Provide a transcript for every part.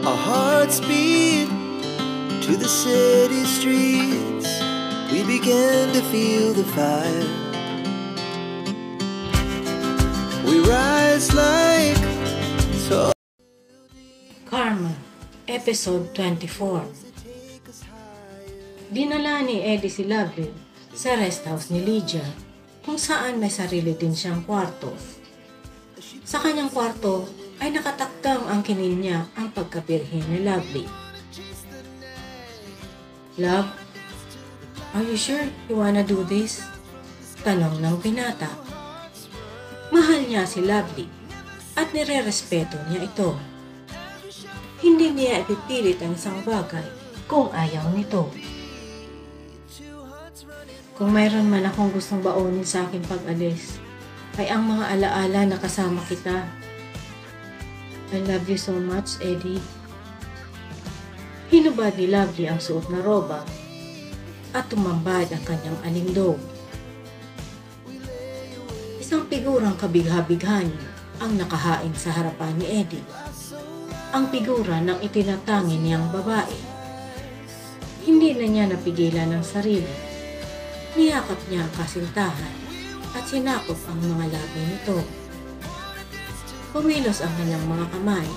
Our hearts beat to the city streets. We began to feel the fire. We rise like tall. Karma, Episode 24. Dinala ni Eddie si Lovely sa rest house ni Lydia, kung saan may sarili din siyang kwarto. Sa kanyang kwarto ay nakatakdang ang kinin niya ang pagkabirhen ni Lovely. "Love, are you sure you wanna do this?" Tanong ng binata. Mahal niya si Lovely at nire-respeto niya ito. Hindi niya ipipilit ang isang bagay kung ayaw nito. "Kung mayroon man akong gustong baonin sa aking pag-alis, ay ang mga alaala na kasama kita. I love you so much, Eddie." Hinubad ni Lovely ang suot na roba at tumambad ang kanyang alindog. Isang figurang kabigha-bighan ang nakahain sa harapan ni Eddie. Ang figura ng itinatangi niyang babae. Hindi na niya napigilan ang sarili. Niyakap niya ang kasintahan at sinakop ang mga labi nito. Pumilos ang kanyang mga kamay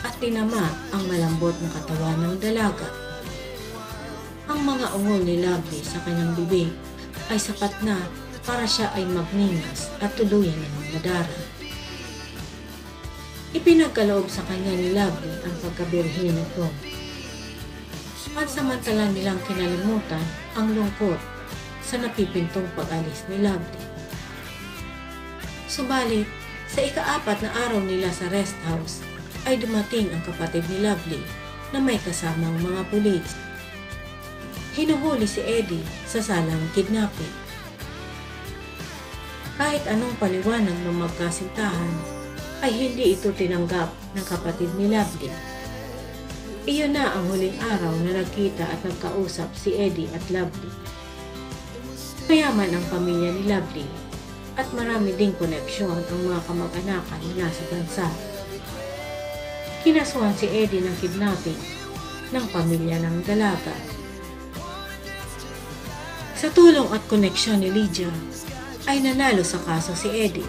at tinama ang malambot na katawan ng dalaga. Ang mga ungol ni Lovely sa kanyang bibig ay sapat na para siya ay magningas at tuluyan ng madara. Ipinagkaloob sa kanya ni Lovely ang pagkabirhen nito. Pansamantala nilang kinalimutan ang lungkot sa napipintong pag-alis ni Lovely. Subalit, sa ika-4 na araw nila sa rest house, ay dumating ang kapatid ni Lovely na may kasamang mga pulis. Hinuhuli si Eddie sa salang kidnapping. Kahit anong paliwanag ng magkasintahan, ay hindi ito tinanggap ng kapatid ni Lovely. Iyon na ang huling araw na nagkita at nagkausap si Eddie at Lovely. Mayaman ang pamilya ni Lovely at marami ding koneksyon ang mga kamag-anakan nila sa bansa. Kinasuhan si Eddie ng kidnapping ng pamilya ng dalaga. Sa tulong at koneksyon ni Lydia, ay nanalo sa kaso si Eddie.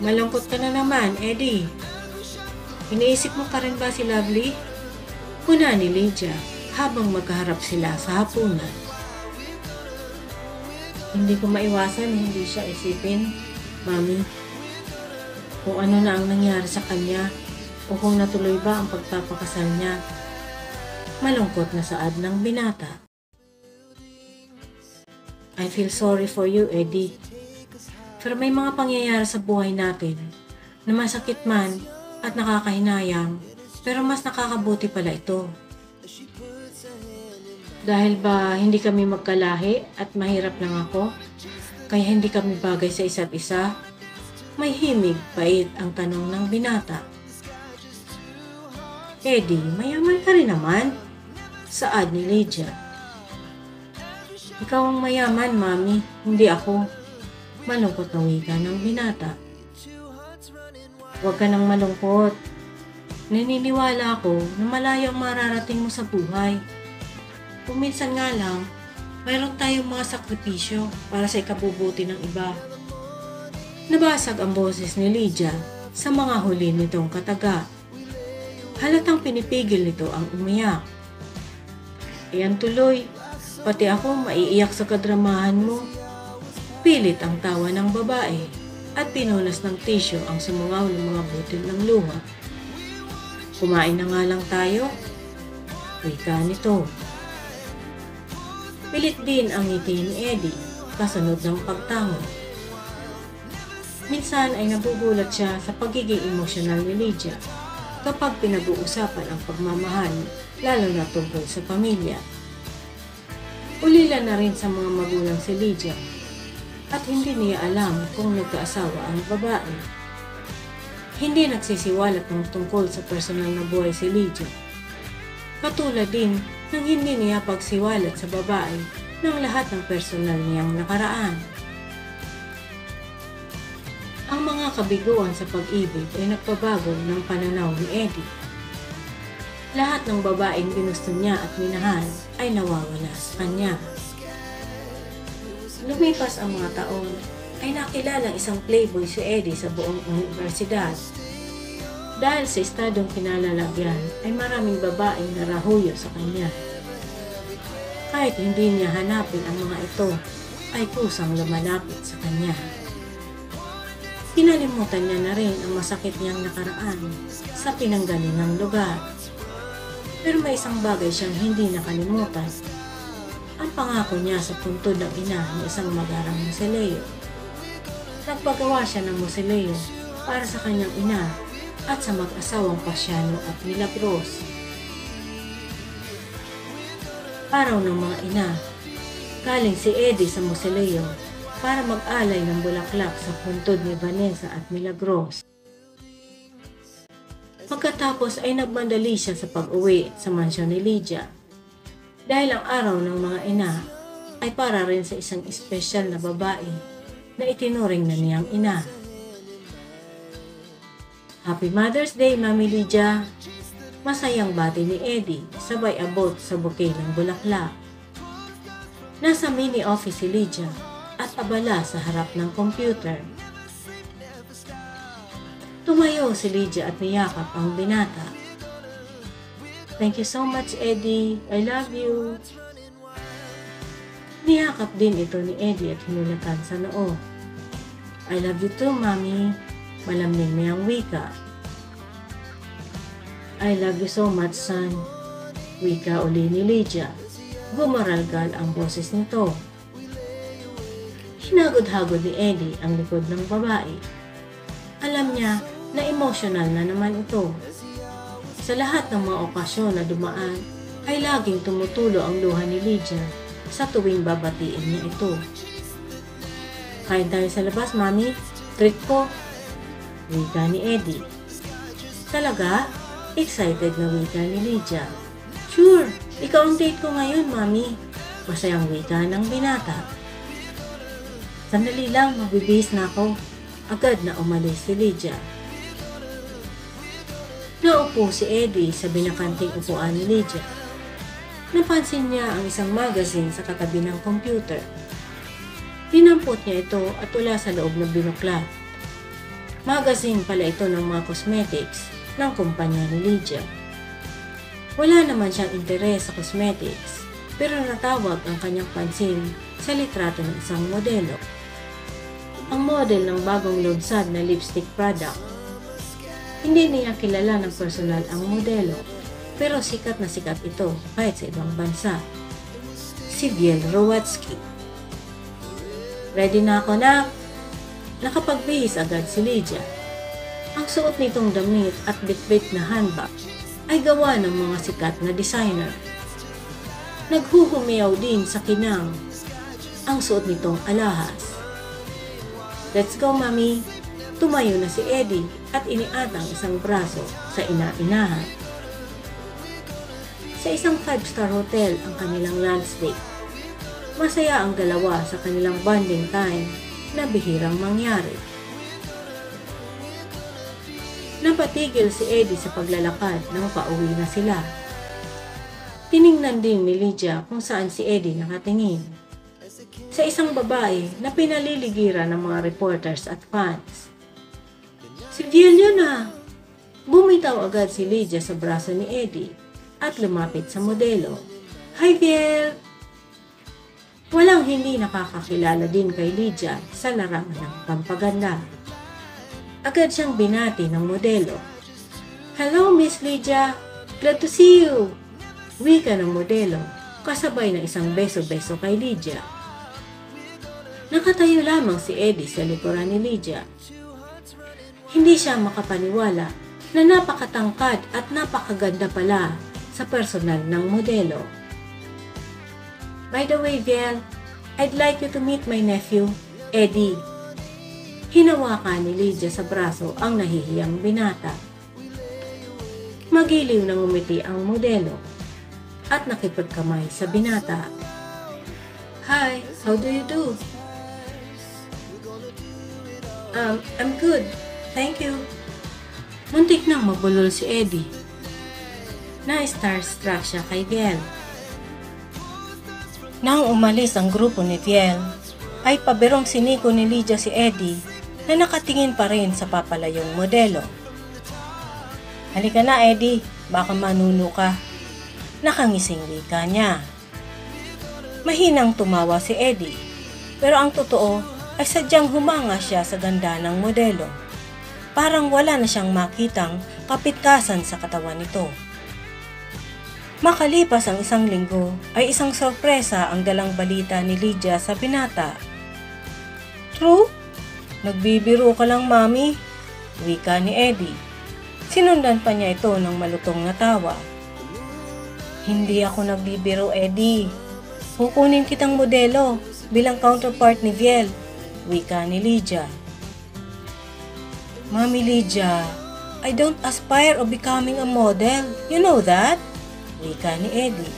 Malungkot ka na naman, Eddie. Iniisip mo pa rin ba si Lovely?" Puna ni Lydia habang magkaharap sila sa hapunan. "Hindi ko maiwasan hindi siya isipin, Mami, kung ano na ang nangyari sa kanya o kung natuloy ba ang pagpapakasal niya." Malungkot na saad ng binata. "I feel sorry for you, Eddie. Pero may mga pangyayari sa buhay natin na masakit man at nakakahinayang, pero mas nakakabuti pala ito. Dahil ba hindi kami magkalahi at mahirap lang ako, kaya hindi kami bagay sa isa't isa?" May himig pait ang tanong ng binata. "Eddie, mayaman ka rin naman," saad ni Lydia. "Ikaw ang mayaman, Mami, hindi ako." Malungkot na wika ng binata. "Huwag ka nang malungkot. Naniniwala ako na malayo ang mararating mo sa buhay. Kung minsan nga lang, mayroon tayong mga sakripisyo para sa ikabubuti ng iba." Nabasag ang boses ni Lydia sa mga huli nitong kataga. Halatang pinipigil nito ang umiyak. "Iyan tuloy, pati ako maiiyak sa kadramahan mo." Pilit ang tawa ng babae at pinunas ng tisyo ang sumungaw ng mga butil ng luha. "Kumain na nga lang tayo," wika nito. Pilit din ang ngiti ni Eddie kasunod ng pagtango. Minsan ay nabubulat siya sa pagiging emosyonal ni Lydia kapag pinag-uusapan ang pagmamahal, lalo na tungkol sa pamilya. Ulila na rin sa mga magulang si Lydia at hindi niya alam kung nagkaasawa ang babae. Hindi nagsisiwalat ng tungkol sa personal na buhay si Lydia. Katulad din ng hindi niya pagsiwalat sa babae ng lahat ng personal niyang nakaraan. Ang mga kabiguan sa pag-ibig ay nagpabago ng pananaw ni Eddie. Lahat ng babaeng ginusto niya at minahal ay nawawala sa kanya. Lumipas ang mga taon, ay nakilala isang playboy si Eddie sa buong universidad. Dahil sa estadong kinalalagyan ay maraming babaeng narahuyo sa kanya. Kahit hindi niya hanapin ang mga ito, ay kusang lumalapit sa kanya. Kinalimutan niya na rin ang masakit niyang nakaraan sa pinanggalingang lugar. Pero may isang bagay siyang hindi nakalimutan. Ang pangako niya sa puntod ng ina ng isang magarang musileo. Nagpagawa siya ng musileo para sa kanyang ina at sa mag-asawang Pasiano at Milagros. Araw ng mga ina, galing si Eddie sa musileo para mag-alay ng bulaklak sa puntod ni Vanessa at Milagros. Pagkatapos ay nagmandali siya sa pag-uwi sa mansyon ni Lydia. Dahil ang araw ng mga ina ay para rin sa isang espesyal na babae na itinuring na niyang ina. Happy Mother's Day, Mami Lydia! Masayang bati ni Eddie sabay abot sa bouquet ng bulaklak. Nasa mini office si Lydia at abala sa harap ng computer. Tumayo si Lydia at niyakap ang binata. Thank you so much, Eddie. I love you. Niyakap din ito ni Eddie at hinulatan sa noo. I love you too, Mami. Malamig niyang wika. I love you so much, son. Wika uli ni Lydia. Gumaralgal ang boses nito. Hinagod-hagod ni Eddie ang likod ng babae. Alam niya na emosyonal na naman ito. Sa lahat ng mga okasyon na dumaan, ay laging tumutulo ang luha ni Lydia sa tuwing babatiin niya ito. Kain tayo sa labas, Mami. Treat ko. Wika ni Eddie. Talaga? Excited na wika ni Lydia. Sure, ikaw ang date ko ngayon, Mami. Masayang wika ng binata. Sandali lang, magbibihis na ako. Agad na umalis si Lydia. Naupo si Eddie sa binakanting upuan ni Lydia. Napansin niya ang isang magazine sa katabi ng computer. Dinampot niya ito at wala sa loob ng binuklat. Magazine pala ito ng mga cosmetics ng kumpanya ni Lydia. Wala naman siyang interes sa cosmetics, pero natawag ang kanyang pansin sa litrato ng isang modelo. Ang model ng bagong lunsad na lipstick product. Hindi niya kilala ng personal ang modelo, pero sikat na sikat ito kahit sa ibang bansa. Si Viel Rowatsky. Ready na ako, nak? Nakapagbihis agad si Lydia. Ang suot nitong damit at bitbit na handbag ay gawa ng mga sikat na designer. Naghuhumiyaw din sa kinang ang suot nitong alahas. Let's go, Mami. Tumayo na si Eddie at iniatang isang braso sa ina-inahan. Sa isang 5-star hotel ang kanilang landscape. Masaya ang dalawa sa kanilang bonding time na bihirang mangyari. Napatigil si Eddie sa paglalakad nang pauwi na sila. Tiningnan din ni Lydia kung saan si Eddie nakatingin. Sa isang babae na pinaliligiran ng mga reporters at fans. Si Viel yun ah! Bumitaw agad si Lydia sa braso ni Eddie at lumapit sa modelo. Hi, Viel! Walang hindi nakakakilala din kay Lydia sa larangan ng pampaganda. Agad siyang binati ng modelo. Hello, Miss Lydia! Glad to see you! Wika ng modelo, kasabay ng isang beso-beso kay Lydia. Nakatayo lamang si Eddie sa likuran ni Lydia. Hindi siya makapaniwala na napakatangkad at napakaganda pala sa personal ng modelo. By the way, Viel, I'd like you to meet my nephew, Eddie. Hinawakan ni Lydia sa braso ang nahihiyang binata. Magiliw na ngumiti ang modelo at nakipagkamay sa binata. Hi, how do you do? I'm good. Thank you. Muntik nang mabulol si Eddie. Na-starstruck siya kay Viel. Nang umalis ang grupo ni Viel, ay pabirong siniko ni Lydia si Eddie na nakatingin pa rin sa papalayong modelo. Halika na Eddie, baka manuno ka. Nakangising wika niya. Mahinang tumawa si Eddie, pero ang totoo ay sadyang humanga siya sa ganda ng modelo. Parang wala na siyang makitang kapitkasan sa katawan nito. Makalipas ang isang linggo ay isang sorpresa ang dalang balita ni Lydia sa binata. True? Nagbibiro ka lang mami, wika ni Eddie. Sinundan pa niya ito ng malutong na tawa. Hindi ako nagbibiro Eddie. Kukunin kitang modelo bilang counterpart ni Viel, wika ni Lydia. Mami Lydia, I don't aspire of becoming a model, you know that? Wika ni Eddie.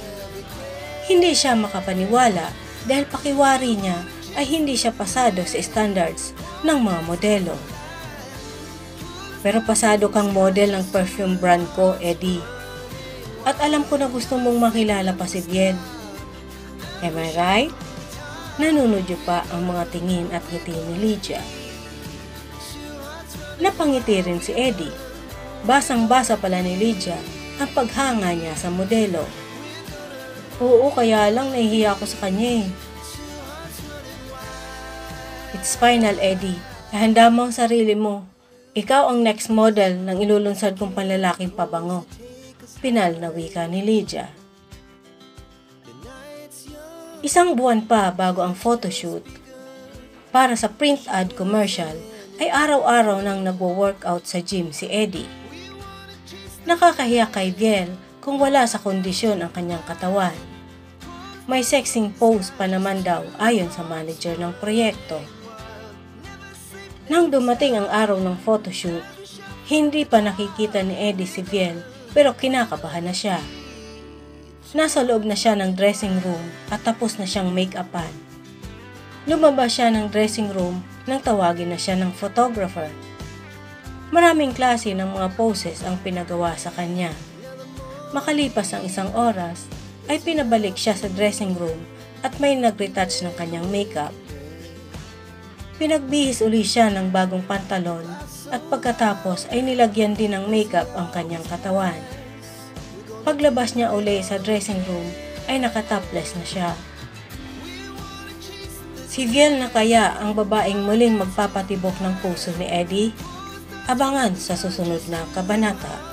Hindi siya makapaniwala dahil pakiwari niya ay hindi siya pasado sa standards ng mga modelo. Pero pasado kang model ng perfume brand ko, Eddie. At alam ko na gusto mong makilala pa si Viel. Am I right? Nanunodyo pa ang mga tingin at ngiti ni Lydia. Napangiti rin si Eddie. Basang-basa pala ni Lydia ang paghanga niya sa modelo. Oo, kaya lang nahihiya ako sa kanya eh. It's final, Eddie. Ihanda mo ang sarili mo. Ikaw ang next model ng ilulunsad kong panlalaking pabango. Pinal na wika ni Lydia. Isang buwan pa bago ang photoshoot. Para sa print ad commercial ay araw-araw nang nagwo-workout sa gym si Eddie. Nakakahiya kay Viel kung wala sa kondisyon ang kanyang katawan. May sexing pose pa naman daw ayon sa manager ng proyekto. Nang dumating ang araw ng photoshoot, hindi pa nakikita ni Eddie si Viel pero kinakabahan na siya. Nasa loob na siya ng dressing room at tapos na siyang make-upan. Lumabas siya ng dressing room nang tawagin na siya ng photographer. Maraming klase ng mga poses ang pinagawa sa kanya. Makalipas ang isang oras, ay pinabalik siya sa dressing room at may nag-retouch ng kanyang makeup. Pinagbihis uli siya ng bagong pantalon at pagkatapos ay nilagyan din ng makeup ang kanyang katawan. Paglabas niya uli sa dressing room ay nakatopless na siya. Si Viel na kaya ang babaeng muling magpapatibok ng puso ni Eddie? Abangan sa susunod na kabanata.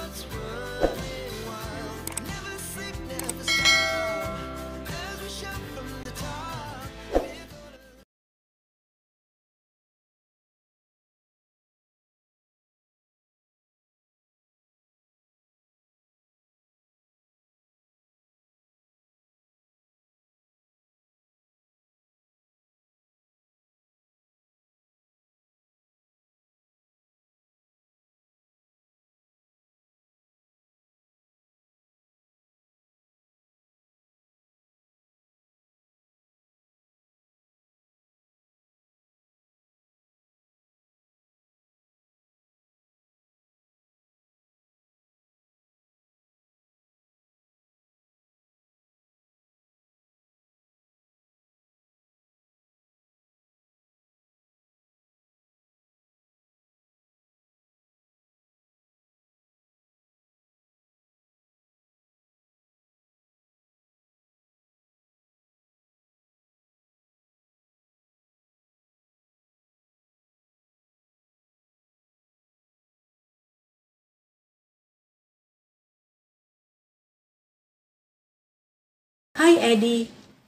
Hi Eddie!